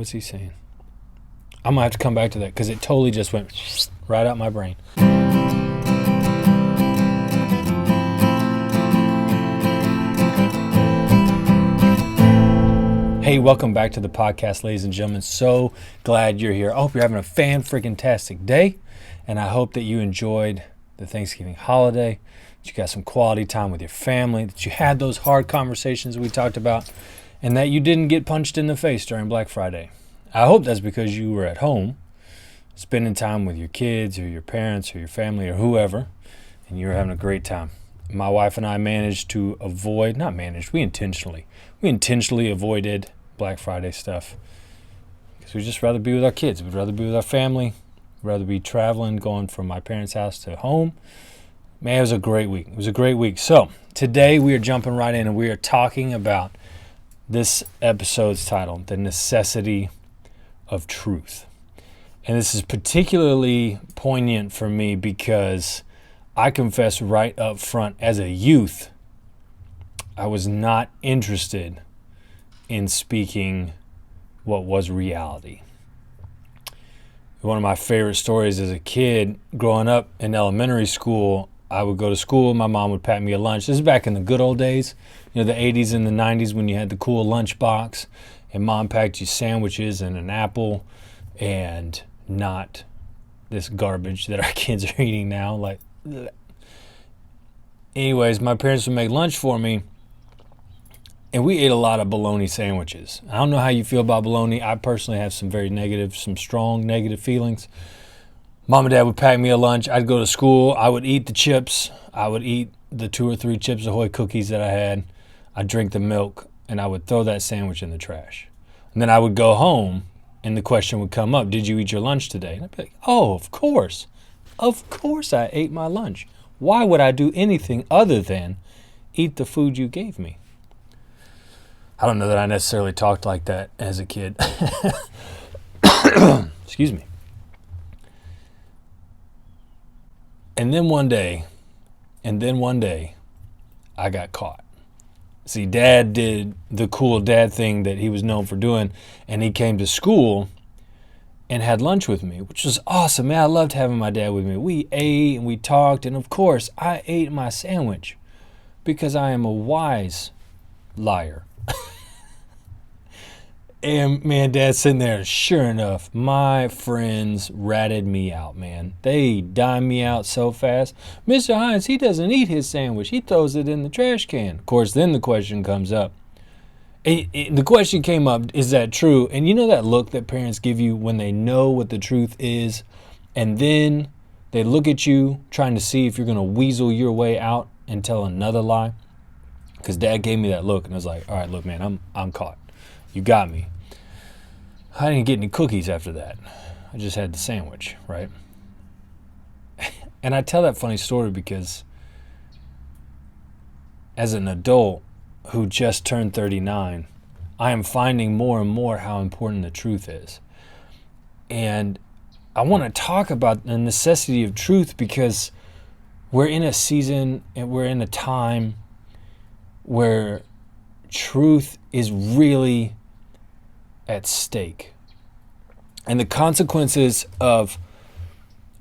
was he saying? I'm going to have to come back to that because it totally just went right out my brain. Hey, welcome back to the podcast, ladies and gentlemen. So glad you're here. I hope you're having a fan-freaking-tastic day, and I hope that you enjoyed the Thanksgiving holiday, that you got some quality time with your family, that you had those hard conversations we talked about, and that you didn't get punched in the face during Black Friday. I hope that's because you were at home, spending time with your kids or your parents or your family or whoever, and you were having a great time. My wife and I managed to avoid, not managed, we intentionally avoided Black Friday stuff because we'd just rather be with our kids. We'd rather be with our family. We'd rather be traveling, going from my parents' house to home. Man, it was a great week. It was a great week. So today we are jumping right in and we are talking about this episode's title, The Necessity of Truth. And this is particularly poignant for me because I confess right up front, as a youth, I was not interested in speaking what was reality. One of my favorite stories as a kid, growing up in elementary school, I would go to school, my mom would pack me a lunch. This is back in the good old days, the 80s and the 90s when you had the cool lunch box, and mom packed you sandwiches and an apple and not this garbage that our kids are eating now. Anyways, my parents would make lunch for me, and we ate a lot of bologna sandwiches. I don't know how you feel about bologna. I personally have some strong negative feelings. Mom and Dad would pack me a lunch. I'd go to school. I would eat the chips. I would eat the 2 or 3 Chips Ahoy cookies that I had. I'd drink the milk, and I would throw that sandwich in the trash. And then I would go home, and the question would come up, did you eat your lunch today? And I'd be like, oh, of course. Of course I ate my lunch. Why would I do anything other than eat the food you gave me? I don't know that I necessarily talked like that as a kid. Excuse me. And then one day, I got caught. See, Dad did the cool dad thing that he was known for doing, and he came to school and had lunch with me, which was awesome, man. I loved having my dad with me. We ate and we talked, and of course, I ate my sandwich because I am a wise liar. And man, Dad's sitting there, sure enough, my friends ratted me out, man. They dimed me out so fast. Mr. Hines, he doesn't eat his sandwich. He throws it in the trash can. Of course, then the question comes up. The question came up, is that true? And you know that look that parents give you when they know what the truth is, and then they look at you trying to see if you're going to weasel your way out and tell another lie? Because Dad gave me that look, and I was like, all right, look, man, I'm caught. You got me. I didn't get any cookies after that. I just had the sandwich, right? And I tell that funny story because as an adult who just turned 39, I am finding more and more how important the truth is. And I want to talk about the necessity of truth because we're in a season and we're in a time where truth is really at stake. And the consequences of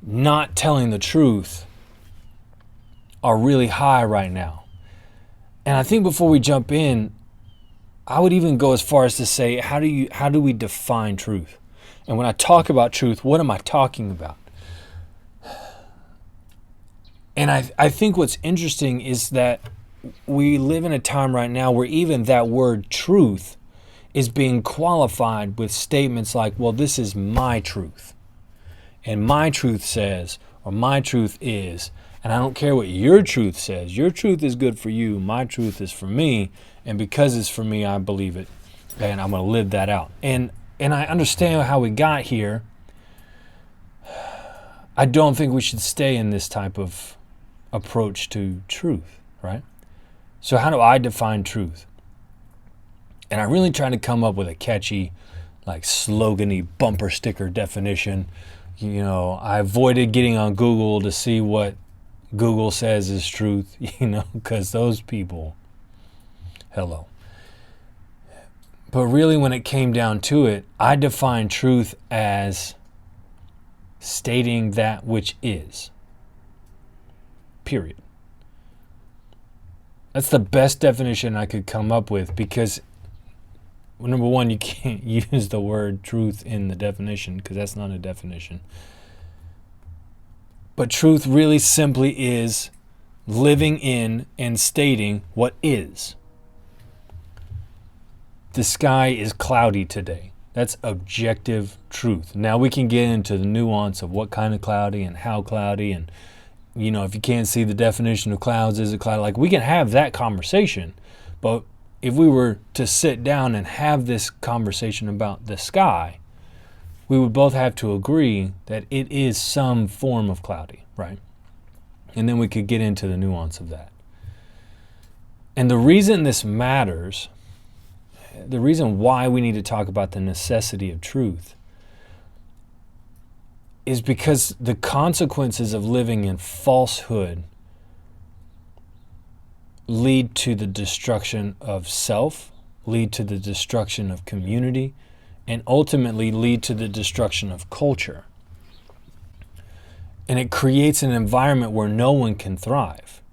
not telling the truth are really high right now. And I think before we jump in, I would even go as far as to say, how do we define truth? And when I talk about truth, what am I talking about? And I think what's interesting is that we live in a time right now where even that word truth is being qualified with statements like, well, this is my truth. And my truth says, or my truth is, and I don't care what your truth says. Your truth is good for you. My truth is for me. And because it's for me, I believe it. And I'm going to live that out. And I understand how we got here. I don't think we should stay in this type of approach to truth, right? So how do I define truth? And I really tried to come up with a catchy, slogan-y bumper sticker definition. I avoided getting on Google to see what Google says is truth, because those people, hello. But really, when it came down to it, I define truth as stating that which is. Period. That's the best definition I could come up with, because number one, you can't use the word truth in the definition because that's not a definition. But truth really simply is living in and stating what is. The sky is cloudy today. That's objective truth. Now we can get into the nuance of what kind of cloudy and how cloudy, and if you can't see the definition of clouds, is it cloudy? Like, we can have that conversation, but if we were to sit down and have this conversation about the sky, we would both have to agree that it is some form of cloudy, right? And then we could get into the nuance of that. And the reason this matters, the reason why we need to talk about the necessity of truth, is because the consequences of living in falsehood lead to the destruction of self, lead to the destruction of community, and ultimately lead to the destruction of culture. And it creates an environment where no one can thrive.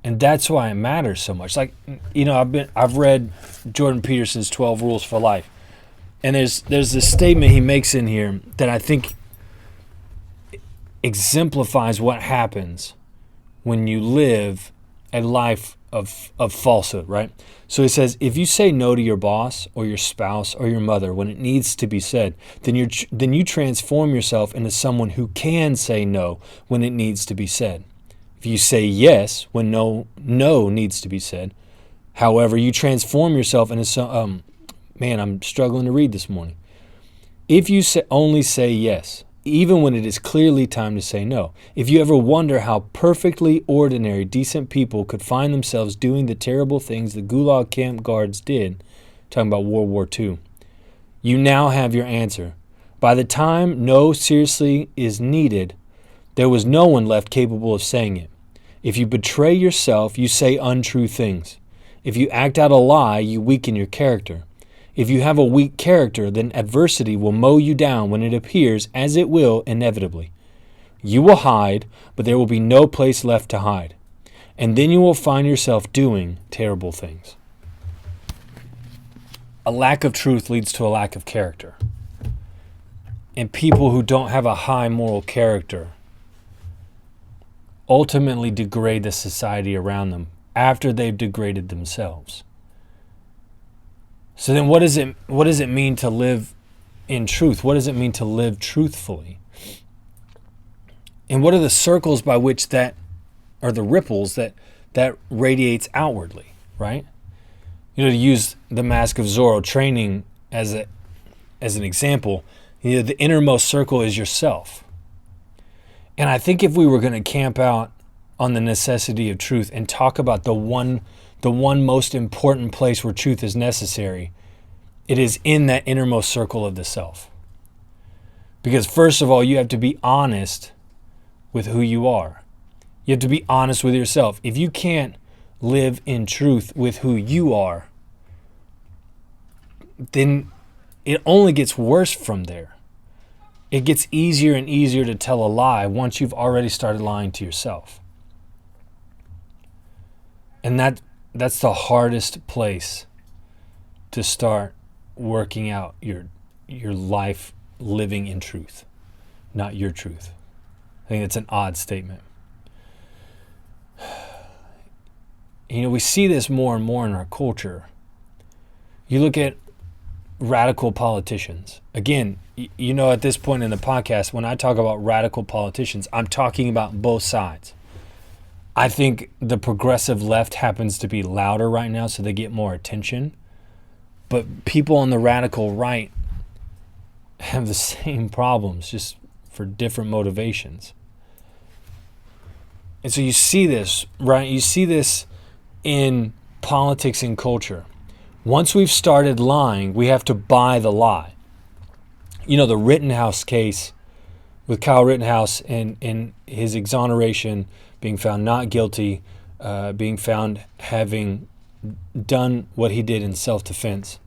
And that's why it matters so much. Like, I've read Jordan Peterson's 12 Rules for Life. And there's this statement he makes in here that I think exemplifies what happens when you live a life of falsehood, right? So he says, if you say no to your boss or your spouse or your mother when it needs to be said, then you transform yourself into someone who can say no when it needs to be said. If you say yes when no needs to be said, however, you transform yourself into I'm struggling to read this morning. If you only say yes, even when it is clearly time to say no. If you ever wonder how perfectly ordinary, decent people could find themselves doing the terrible things the Gulag camp guards did, talking about World War II, you now have your answer. By the time no seriously is needed, there was no one left capable of saying it. If you betray yourself, you say untrue things. If you act out a lie, you weaken your character. If you have a weak character, then adversity will mow you down when it appears, as it will inevitably. You will hide, but there will be no place left to hide. And then you will find yourself doing terrible things. A lack of truth leads to a lack of character. And people who don't have a high moral character ultimately degrade the society around them after they've degraded themselves. So then what does it mean to live in truth? What does it mean to live truthfully? And what are the circles by which that, or the ripples that radiates outwardly, right? To use the Mask of Zorro training as an example, the innermost circle is yourself. And I think if we were going to camp out on the necessity of truth and talk about the one most important place where truth is necessary, it is in that innermost circle of the self. Because first of all, you have to be honest with who you are. You have to be honest with yourself. If you can't live in truth with who you are, then it only gets worse from there. It gets easier and easier to tell a lie once you've already started lying to yourself. And that's the hardest place to start working out your life living in truth, not your truth. I think it's an odd statement. We see this more and more in our culture. You look at radical politicians. Again, at this point in the podcast, when I talk about radical politicians, I'm talking about both sides. I think the progressive left happens to be louder right now, so they get more attention. But people on the radical right have the same problems, just for different motivations. And so you see this, right? You see this in politics and culture. Once we've started lying, we have to buy the lie. The Rittenhouse case with Kyle Rittenhouse and his exoneration, being found not guilty, being found having done what he did in self-defense.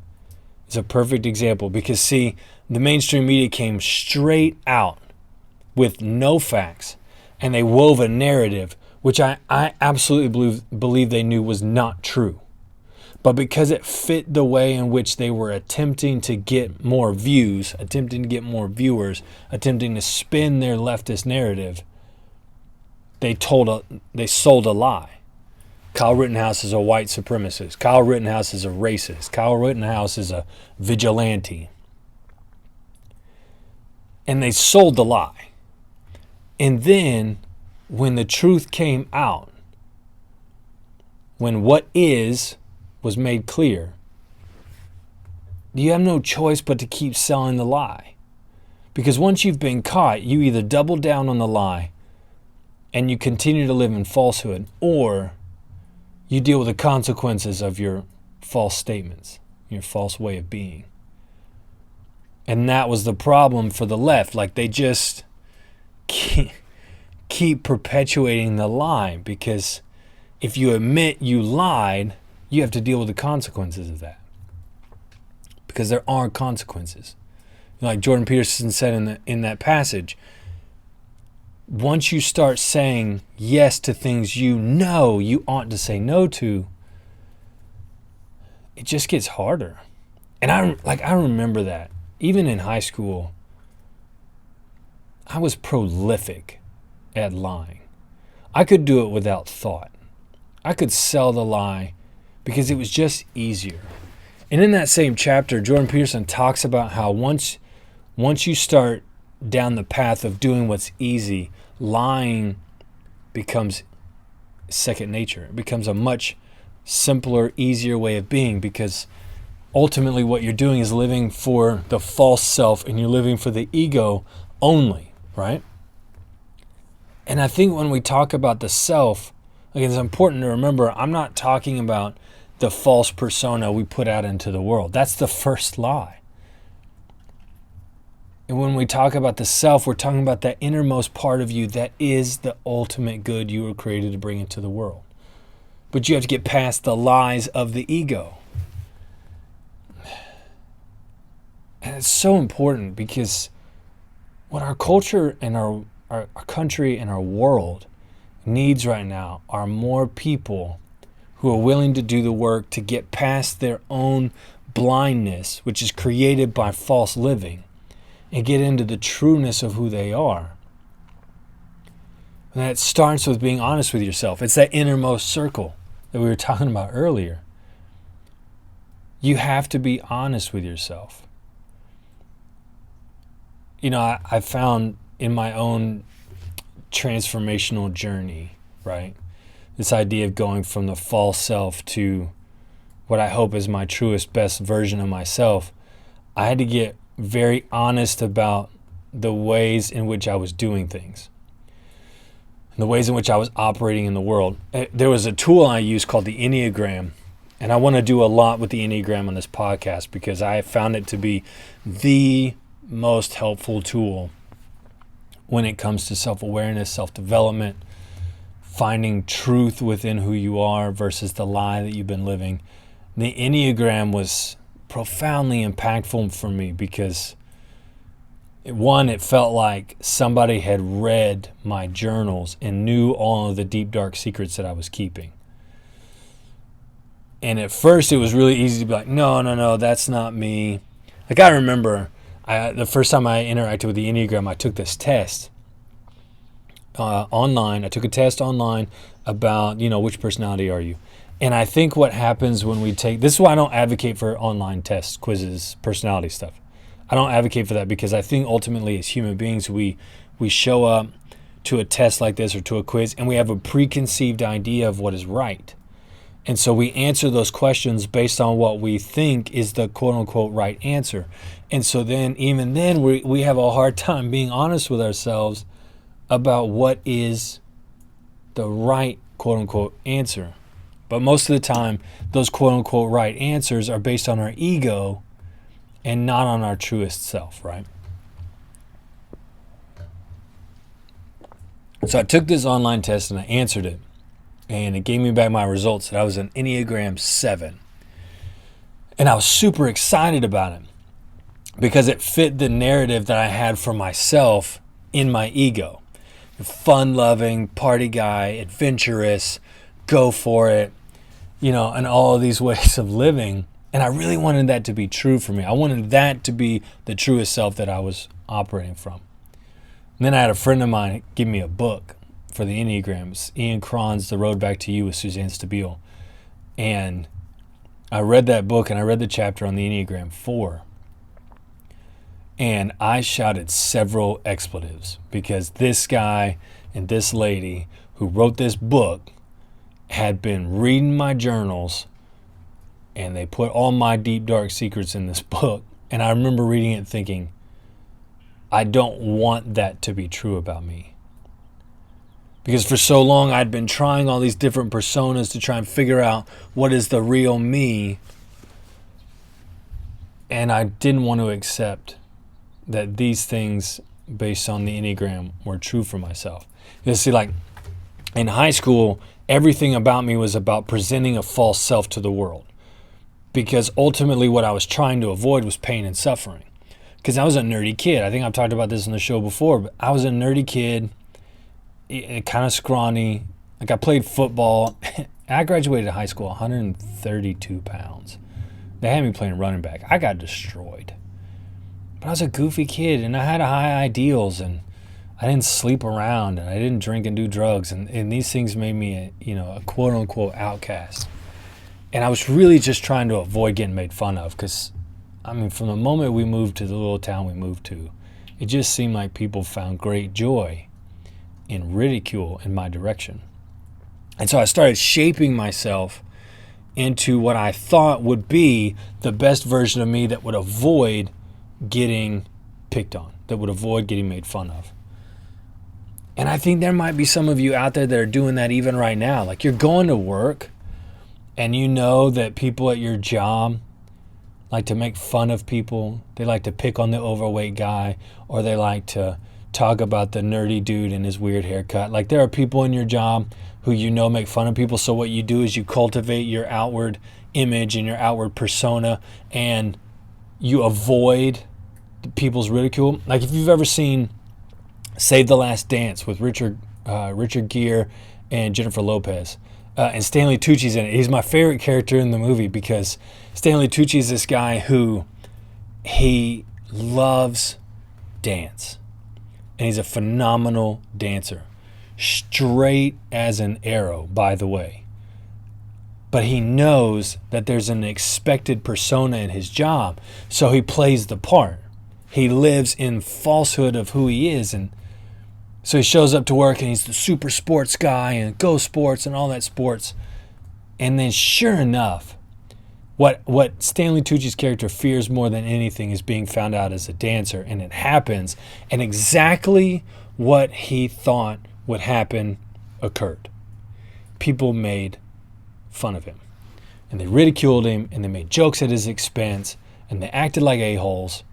is a perfect example because, see, the mainstream media came straight out with no facts, and they wove a narrative which I absolutely believe they knew was not true. But because it fit the way in which they were attempting to get more views, attempting to get more viewers, attempting to spin their leftist narrative, they sold a lie. Kyle Rittenhouse is a white supremacist. Kyle Rittenhouse is a racist. Kyle Rittenhouse is a vigilante. And they sold the lie. And then when the truth came out, when what was made clear, you have no choice but to keep selling the lie. Because once you've been caught, you either double down on the lie and you continue to live in falsehood, or you deal with the consequences of your false statements, your false way of being. And that was the problem for the left. Like, they just keep perpetuating the lie, because if you admit you lied, you have to deal with the consequences of that, because there are consequences. Like Jordan Peterson said in that passage, once you start saying yes to things you know you ought to say no to, it just gets harder. And I remember that even in high school, I was prolific at lying. I could do it without thought. I could sell the lie because it was just easier. And in that same chapter, Jordan Peterson talks about how once you start down the path of doing what's easy, lying becomes second nature. It becomes a much simpler, easier way of being, because ultimately what you're doing is living for the false self, and you're living for the ego only, right? And I think when we talk about the self, again, it's important to remember, I'm not talking about the false persona we put out into the world. That's the first lie. And when we talk about the self, we're talking about that innermost part of you that is the ultimate good you were created to bring into the world. But you have to get past the lies of the ego. And it's so important, because what our culture and our country and our world needs right now are more people who are willing to do the work to get past their own blindness, which is created by false living, and get into the trueness of who they are. And that starts with being honest with yourself. It's that innermost circle that we were talking about earlier. You have to be honest with yourself. You know, I found in my own transformational journey, right, this idea of going from the false self to what I hope is my truest, best version of myself, I had to get very honest about the ways in which I was doing things, the ways in which I was operating in the world. There was a tool I used called the Enneagram, and I want to do a lot with the Enneagram on this podcast, because I found it to be the most helpful tool when it comes to self-awareness, self-development, finding truth within who you are versus the lie that you've been living. The Enneagram was profoundly impactful for me because, one, it felt like somebody had read my journals and knew all of the deep, dark secrets that I was keeping. And at first, it was really easy to be like, no, that's not me. Like, I remember the first time I interacted with the Enneagram, I took this test online. I took a test online about, which personality are you? And I think what happens when we take, this is why I don't advocate for online tests, quizzes, personality stuff. I don't advocate for that, because I think ultimately as human beings, we show up to a test like this or to a quiz, and we have a preconceived idea of what is right. And so we answer those questions based on what we think is the quote unquote right answer. And so then, even then, we have a hard time being honest with ourselves about what is the right quote unquote answer. But most of the time, those quote unquote right answers are based on our ego and not on our truest self, right? So I took this online test and I answered it. And it gave me back my results that I was an Enneagram 7. And I was super excited about it because it fit the narrative that I had for myself in my ego. Fun-loving, party guy, adventurous, go for it, and all of these ways of living. And I really wanted that to be true for me. I wanted that to be the truest self that I was operating from. And then I had a friend of mine give me a book for the Enneagrams, Ian Cron's The Road Back to You with Suzanne Stabile. And I read that book and I read the chapter on the Enneagram 4. And I shouted several expletives because this guy and this lady who wrote this book had been reading my journals, and they put all my deep, dark secrets in this book. And I remember reading it thinking, I don't want that to be true about me. Because for so long I'd been trying all these different personas to try and figure out what is the real me. And I didn't want to accept that these things based on the Enneagram were true for myself. You see, like in high school, everything about me was about presenting a false self to the world. Because ultimately what I was trying to avoid was pain and suffering. Because I was a nerdy kid. I think I've talked about this on the show before, but I was a nerdy kid, kind of scrawny. Like I played football. I graduated high school 132 pounds. They had me playing running back. I got destroyed. But I was a goofy kid, and I had high ideals, and I didn't sleep around, and I didn't drink and do drugs, and these things made me a quote-unquote outcast. And I was really just trying to avoid getting made fun of because, from the moment we moved to the little town we moved to, it just seemed like people found great joy in ridicule in my direction. And so I started shaping myself into what I thought would be the best version of me that would avoid getting picked on, that would avoid getting made fun of. And I think there might be some of you out there that are doing that even right now. Like you're going to work and you know that people at your job like to make fun of people. They like to pick on the overweight guy, or they like to talk about the nerdy dude and his weird haircut. Like there are people in your job who make fun of people. So what you do is you cultivate your outward image and your outward persona, and you avoid people's ridicule. Like if you've ever seen Save the Last Dance with Richard Gere and Jennifer Lopez, and Stanley Tucci's in it. He's my favorite character in the movie because Stanley Tucci is this guy who he loves dance, and he's a phenomenal dancer, straight as an arrow, by the way. But he knows that there's an expected persona in his job, so he plays the part. He lives in falsehood of who he is, and so he shows up to work and he's the super sports guy and go sports and all that sports. And then sure enough, what Stanley Tucci's character fears more than anything is being found out as a dancer, and it happens. And exactly what he thought would happen occurred. People made fun of him, and they ridiculed him, and they made jokes at his expense, and they acted like a-holes.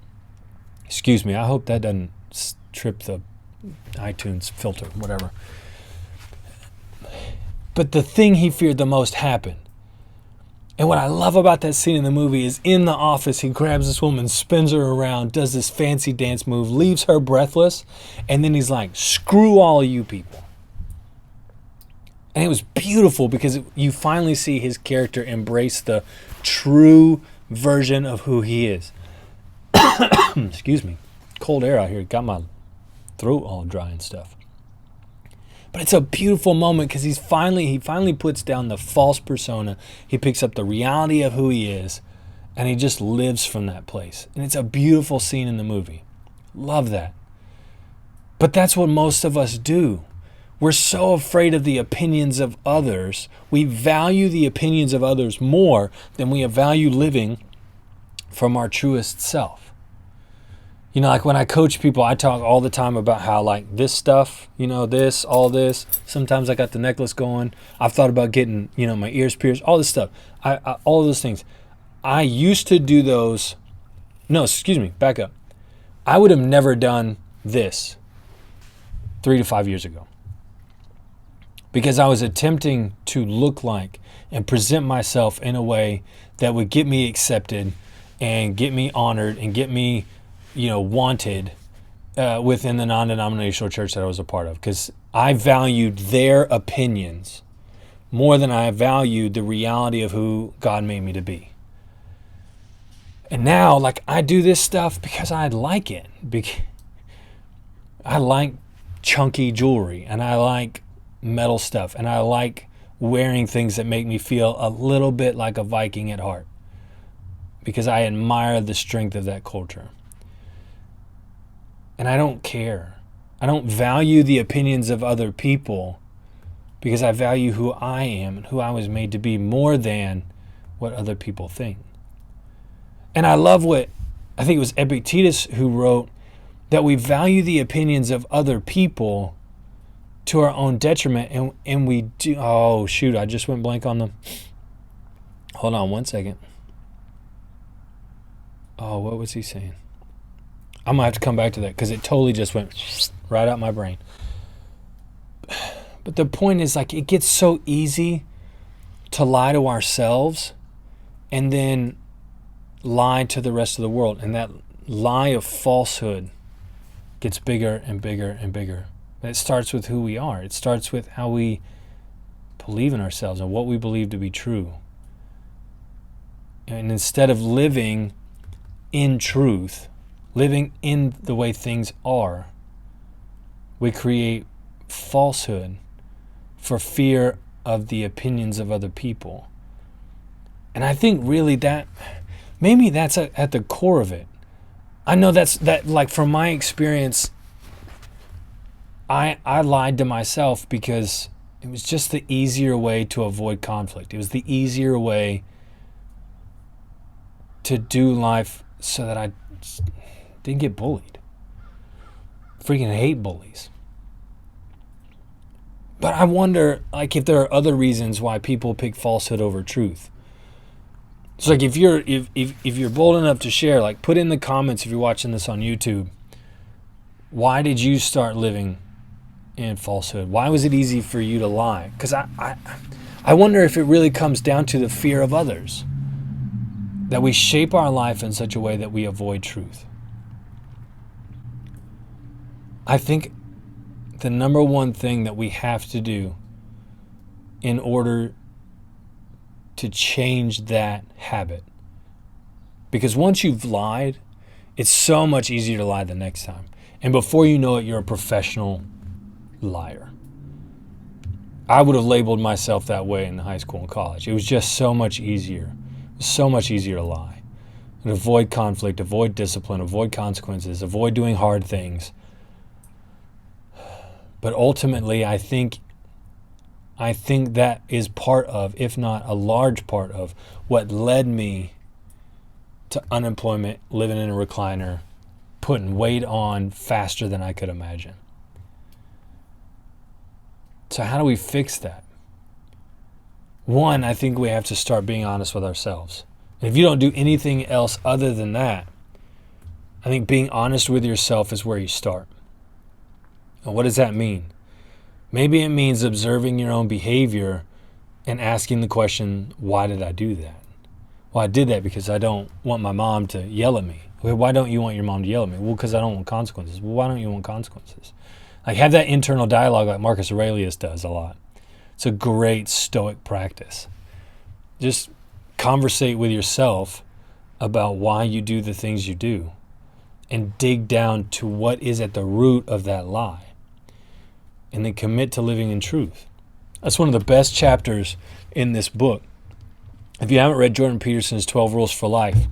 Excuse me, I hope that doesn't trip the iTunes filter, whatever. But the thing he feared the most happened. And what I love about that scene in the movie is in the office, he grabs this woman, spins her around, does this fancy dance move, leaves her breathless, and then he's like, screw all you people. And it was beautiful because you finally see his character embrace the true version of who he is. Excuse me. Cold air out here. Got my throat all dry and stuff. But it's a beautiful moment because he finally puts down the false persona. He picks up the reality of who he is, and he just lives from that place. And it's a beautiful scene in the movie. Love that. But that's what most of us do. We're so afraid of the opinions of others. We value the opinions of others more than we value living from our truest self. Like when I coach people, I talk all the time about how like this stuff, this, all this. Sometimes I got the necklace going. I've thought about getting, my ears pierced, all this stuff. All of those things. I used to do those. No, excuse me, back up. I would have never done this 3 to 5 years ago. because I was attempting to look like and present myself in a way that would get me accepted and get me honored and get me, wanted within the non-denominational church that I was a part of, because I valued their opinions more than I valued the reality of who God made me to be. And now, I do this stuff because I like it. I like chunky jewelry, and I like metal stuff, and I like wearing things that make me feel a little bit like a Viking at heart, because I admire the strength of that culture. And I don't care. I don't value the opinions of other people, because I value who I am and who I was made to be more than what other people think. And I love what, I think it was Epictetus who wrote, that we value the opinions of other people to our own detriment. And we do, oh shoot, I just went blank on them. Hold on one second. Oh, what was he saying? I'm going to have to come back to that, because it totally just went right out my brain. But the point is, it gets so easy to lie to ourselves and then lie to the rest of the world. And that lie of falsehood gets bigger and bigger and bigger. But it starts with who we are. It starts with how we believe in ourselves and what we believe to be true. And instead of living in truth, living in the way things are, we create falsehood for fear of the opinions of other people. And I think really maybe that's at the core of it. I know that from my experience, I lied to myself because it was just the easier way to avoid conflict. It was the easier way to do life so that I didn't get bullied. Freaking hate bullies. But I wonder, if there are other reasons why people pick falsehood over truth. So if you're bold enough to share, put in the comments if you're watching this on YouTube, why did you start living in falsehood? Why was it easy for you to lie? Because I wonder if it really comes down to the fear of others, that we shape our life in such a way that we avoid truth. I think the number one thing that we have to do in order to change that habit, because once you've lied, it's so much easier to lie the next time. And before you know it, you're a professional liar. I would have labeled myself that way in high school and college. It was just so much easier. It was so much easier to lie and avoid conflict, avoid discipline, avoid consequences, avoid doing hard things. But ultimately, I think that is part of, if not a large part of, what led me to unemployment, living in a recliner, putting weight on faster than I could imagine. So how do we fix that? One, I think we have to start being honest with ourselves. And if you don't do anything else other than that, I think being honest with yourself is where you start. And what does that mean? Maybe it means observing your own behavior and asking the question, why did I do that? Well, I did that because I don't want my mom to yell at me. Well, why don't you want your mom to yell at me? Well, because I don't want consequences. Well, why don't you want consequences? Have that internal dialogue like Marcus Aurelius does a lot. It's a great Stoic practice. Just conversate with yourself about why you do the things you do and dig down to what is at the root of that lie. And then commit to living in truth. That's one of the best chapters in this book. If you haven't read Jordan Peterson's 12 Rules for Life,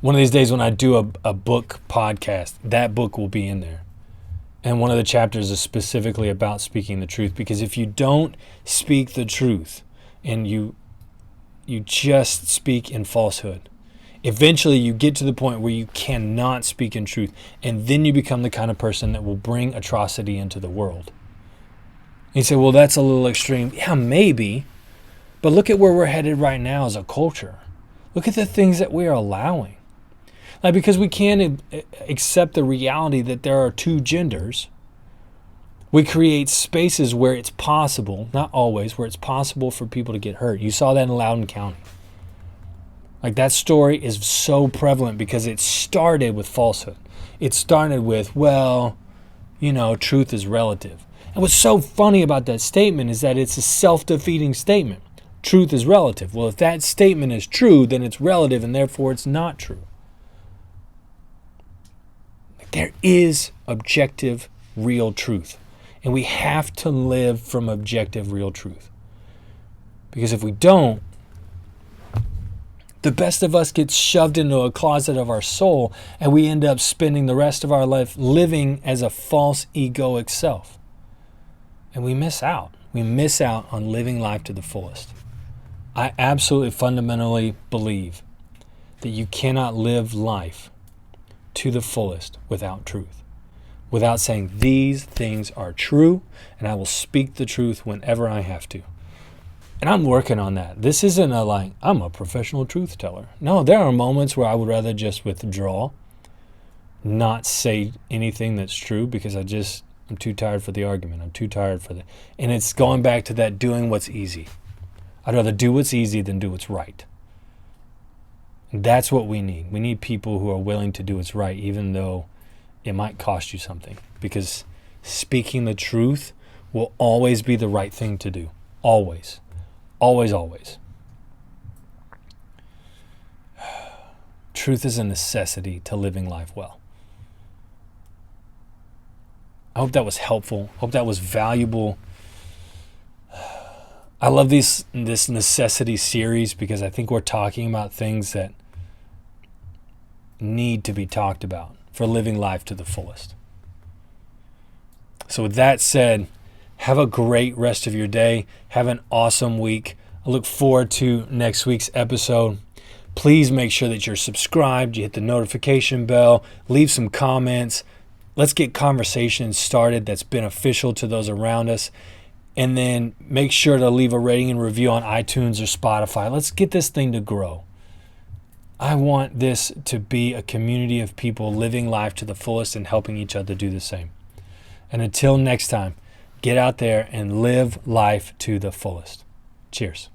one of these days when I do a book podcast, that book will be in there. And one of the chapters is specifically about speaking the truth. Because if you don't speak the truth and you just speak in falsehood, eventually you get to the point where you cannot speak in truth. And then you become the kind of person that will bring atrocity into the world. And you say, well, that's a little extreme. Yeah, maybe. But look at where we're headed right now as a culture. Look at the things that we are allowing. Because we can't accept the reality that there are two genders, We create spaces where it's possible, not always, where it's possible for people to get hurt. You saw that in Loudoun County. Like, that story is so prevalent because it started with falsehood. It started with, well, truth is relative. And what's so funny about that statement is that it's a self-defeating statement. Truth is relative. Well, if that statement is true, then it's relative and therefore it's not true. There is objective, real truth. And we have to live from objective, real truth. Because if we don't, the best of us gets shoved into a closet of our soul, and we end up spending the rest of our life living as a false egoic self. And we miss out. We miss out on living life to the fullest. I absolutely fundamentally believe that you cannot live life to the fullest without truth. Without saying these things are true, and I will speak the truth whenever I have to. And I'm working on that. This isn't I'm a professional truth teller. No, there are moments where I would rather just withdraw, not say anything that's true because I'm too tired for the argument. I'm too tired for and it's going back to that doing what's easy. I'd rather do what's easy than do what's right. And that's what we need. We need people who are willing to do what's right, even though it might cost you something. Because speaking the truth will always be the right thing to do. Always. Always, always. Truth is a necessity to living life well. I hope that was helpful. Hope that was valuable. I love this necessity series because I think we're talking about things that need to be talked about for living life to the fullest. So with that said, have a great rest of your day. Have an awesome week. I look forward to next week's episode. Please make sure that you're subscribed. You hit the notification bell. Leave some comments. Let's get conversations started that's beneficial to those around us. And then make sure to leave a rating and review on iTunes or Spotify. Let's get this thing to grow. I want this to be a community of people living life to the fullest and helping each other do the same. And until next time, get out there and live life to the fullest. Cheers.